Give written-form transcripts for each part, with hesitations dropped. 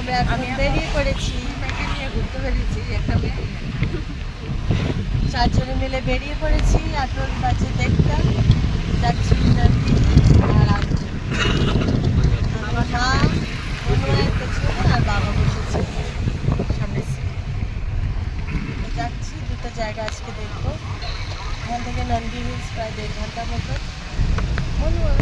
আমরা এখন বেরিয়ে পড়েছি, ঘুরতে বেরিয়েছি, একটা মেয়ে 4 জনে মিলে বেরিয়ে পড়েছি। এখন বাজে 1:30, যাচ্ছি নন্দী আর আমার মা পেছনে আর বাবা বসেছে সামনে। যাচ্ছি, দুটো জায়গা আজকে দেখবো। এখান থেকে নন্দী হিলস প্রায় 1.5 ঘন্টা মতো। বলুন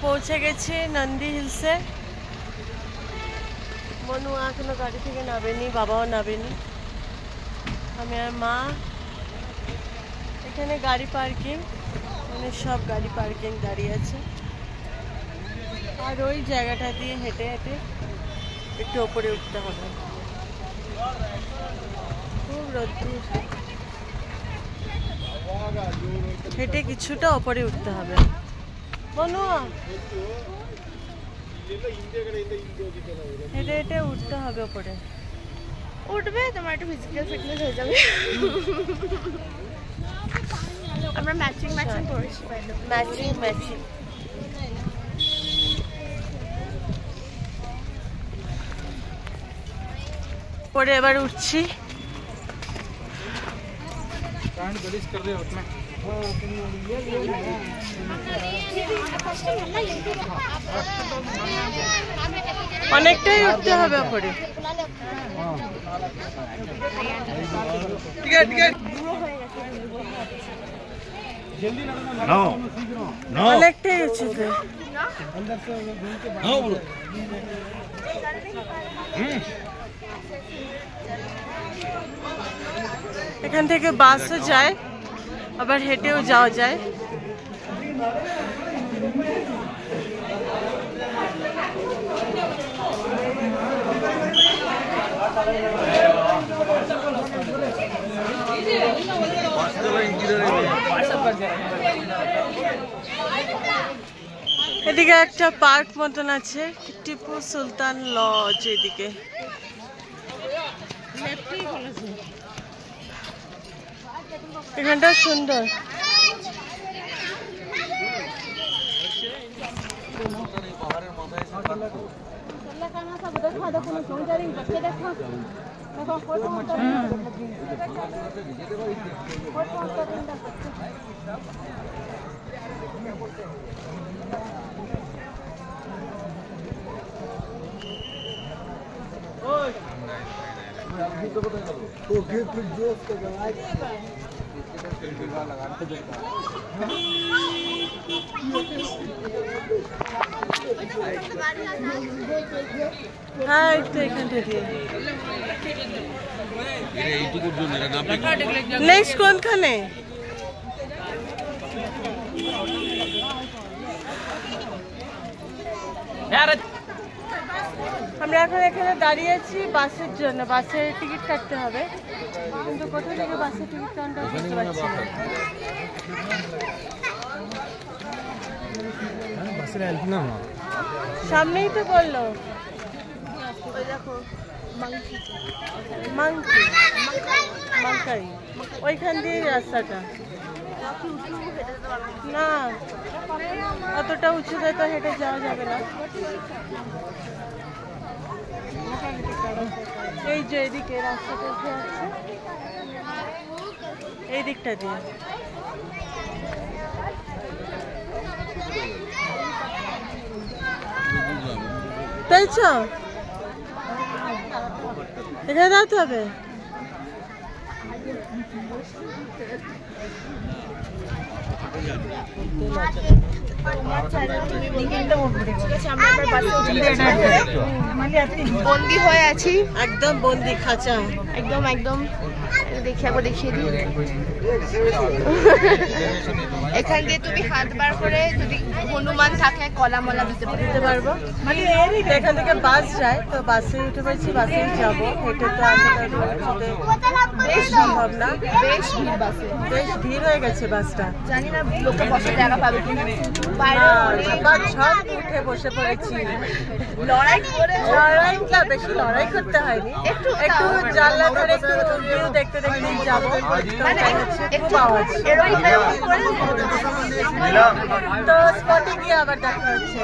পৌঁছে গেছি নন্দী হিলসে। মনু এখনো গাড়ি থেকে নামেনি, বাবাও নামেনি, আমি আর মা। এখানে গাড়ি পার্কিং, মানে সব গাড়ি পার্কিং দাঁড়িয়ে আছে। আর ওই জায়গাটা দিয়ে হেঁটে হেঁটে একটু ওপরে উঠতে হবে। খুব রোদ্দুর, হেঁটে কিছুটা ওপরে উঠতে হবে। হেঁটে হেঁটে উঠতে হবে ওপরে। উঠবে, তোমার একটু ফিজিক্যাল ফিটনেস হয়ে যাবে। আমরা ম্যাচিং করেছি, ম্যাচিং। পরে এবার উঠছি। অনেকটাই উঠতে হবে ওপরে। অনেকটাই উঁচুতে। এখান থেকে বাসও যায়, আবার হেঁটেও যাওয়া যায়। এদিকে একটা পার্ক মতন আছে, টিপু সুলতান লজ। এদিকে এখানটা সুন্দর। হ্যাঁ, একটু এখানটা দিয়ে। নেক্সট কোনখানে? আমরা এখন এখানে দাঁড়িয়ে আছি বাসের জন্য। বাসের টিকিট কাটতে হবে, কিন্তু কোথা থেকে বাসের টিকিট কাউন্টার বুঝতে পারছি না। সামনেই তো বললো, দেখো মাংকাই, ওইখান দিয়ে রাস্তাটা। না, অতটা উঁচুতে তো হেঁটে যাওয়া যাবে না। এই যে এদিকে রাস্তাটা উঠে আছে, এই দিকটা দিয়ে। পেয়েছো? এখানে দাঁড়াতে হবে। বন্দি হয়ে আছি, একদম বন্দি খাঁচা, একদম একদম। দেখি একবার দেখিয়ে দিই। এখান দিয়ে তুমি হাত বার করে যদি হনুমান থাকে কলা মলা দিতে পারবো। মানে এখান থেকে বাস যায়, তো বাসে উঠে পড়েছি, বাসেই যাবো। হেঁটে তো আসলে বেশ সম্ভব না, বেশ ভিড় বাসে, বেশ ভিড় হয়ে গেছে বাসটা। জানি না লোকে বসার জায়গা পাবে কিনা। সব উঠে বসে পড়েছি। লড়াই করে লড়াইটা বেশি লড়াই করতে হয়নি, একটু জানলা ধরে একটু ভিউ দেখতে দেখতে যাবো। খুব আওয়াজ, তো স্পটে গিয়ে আবার দেখা হচ্ছে।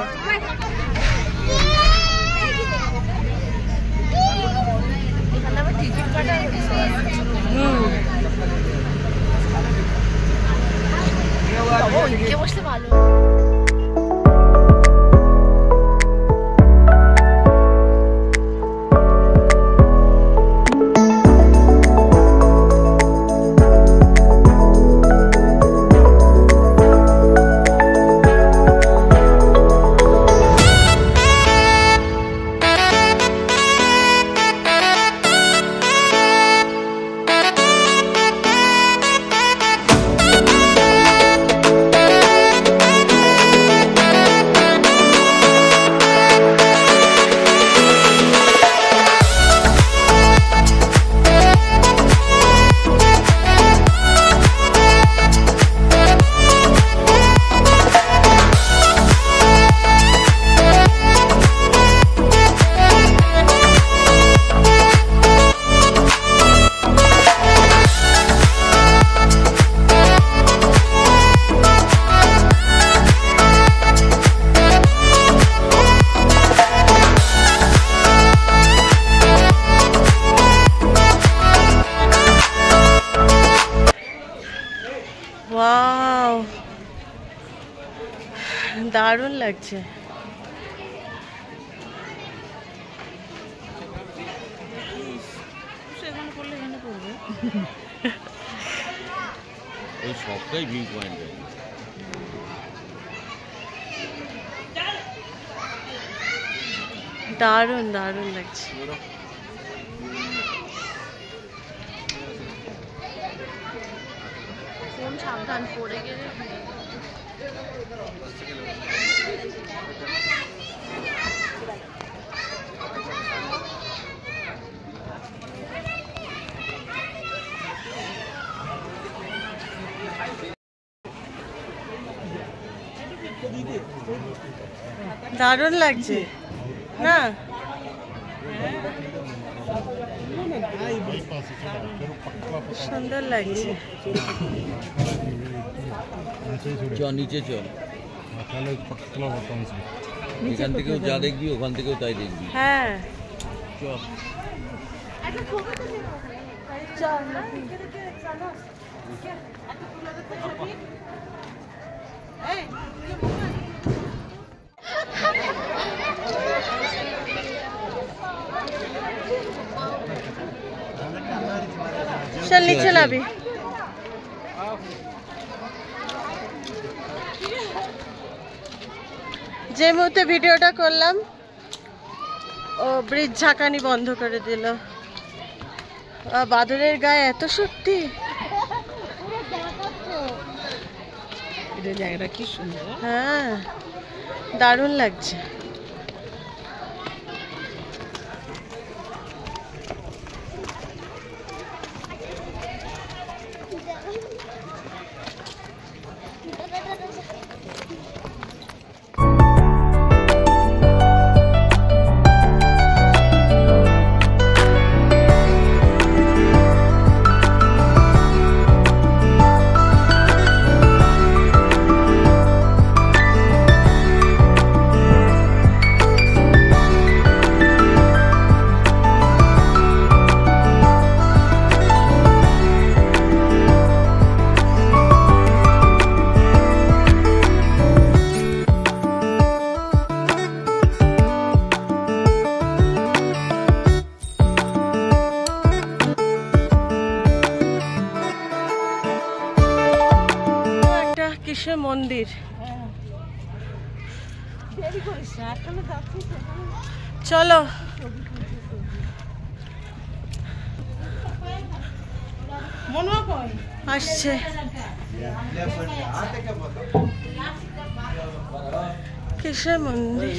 এখানে আবার টিকিট কাটা হচ্ছে। ওইদিকে বসলে ভালো। ওয়াও, দারুণ লাগছে। ওই সবটাই ভিউ পয়েন্ট। দারুণ দারুণ লাগছে। কোন সাবধান পড়ে গেলে। দারুণ লাগছে না? সুন্দর লাগছে। চ নিচে চ, এখান থেকেও যা দেখবি ওখান থেকেও তাই দেখবি। হ্যাঁ চ। চল নিচে নাবি। যে মুহূর্তে ভিডিওটা করলাম ও ব্রিজ ঝাঁকানি বন্ধ করে দিল। বাদরের গায়ে এত শক্তি। জায়গাটা কি সুন্দর, হ্যাঁ দারুণ লাগছে। মন্দির। চলো আসছে। কিসের মন্দির?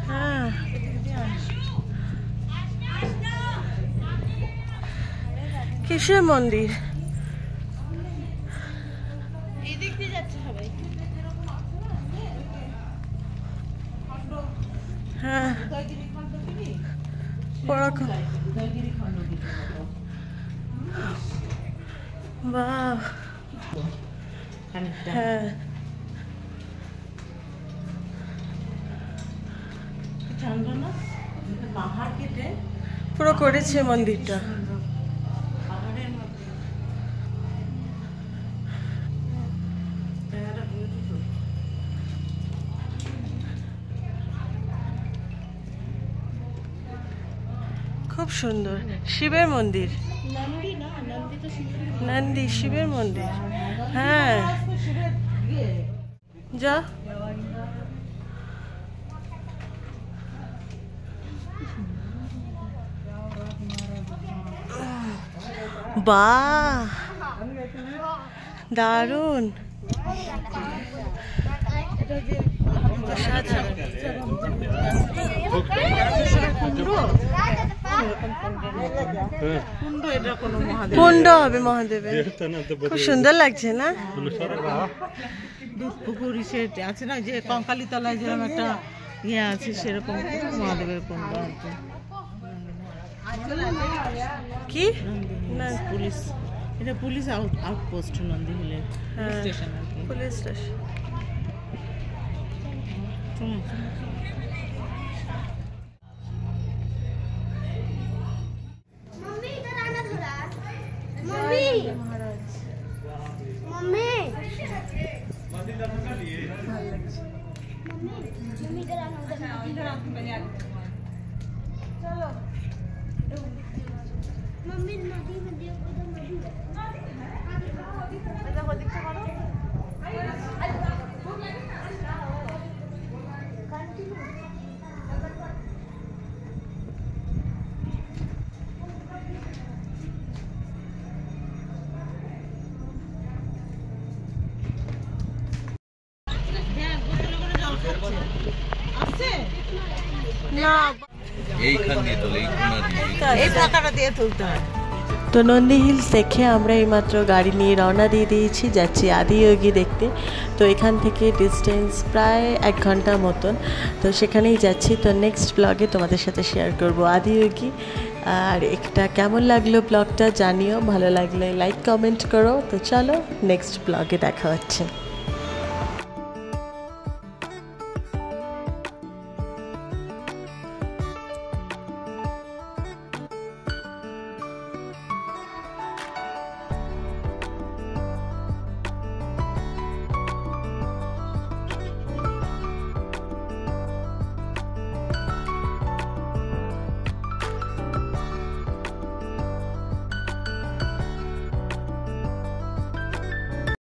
হ্যাঁ কিসের মন্দির? এই দিক দিয়ে যাচ্ছে সবাই। হ্যাঁ ওরকম। বাহ হ্যাঁ পুরো করেছে মন্দিরটা। খুব সুন্দর। শিবের মন্দির, নন্দী শিবের মন্দির। হ্যাঁ যা বাহ দারুণ। কুণ্ড হবে মহাদেবের। খুব সুন্দর লাগছে না? দুধ পুকুর আছে না, যে কঙ্কালী তলায় যেরকম একটা ইয়ে আছে, সেরকম মহাদেবের কুণ্ড আর কি না পুলিশ, এটা পুলিশ আউটপোস্ট নন্দী হিলের স্টেশন আর কি। Police station. এইখান দিয়ে তোলে, এই কোনা দিয়ে। এই টাকাটা দিয়ে তুলতে হয়। তো নন্দী হিলস দেখে আমরা এইমাত্র গাড়ি নিয়ে রওনা দিয়ে দিয়েছি, যাচ্ছি আদিয়োগী দেখতে। তো এখান থেকে ডিস্টেন্স প্রায় 1 ঘন্টা মতন, তো সেখানেই যাচ্ছি। তো নেক্সট ব্লগে তোমাদের সাথে শেয়ার করব আদিয়োগী। আর এটা কেমন লাগলো ব্লগটা জানিও, ভালো লাগলে লাইক কমেন্ট করো। তো চলো নেক্সট ব্লগে দেখা হচ্ছে।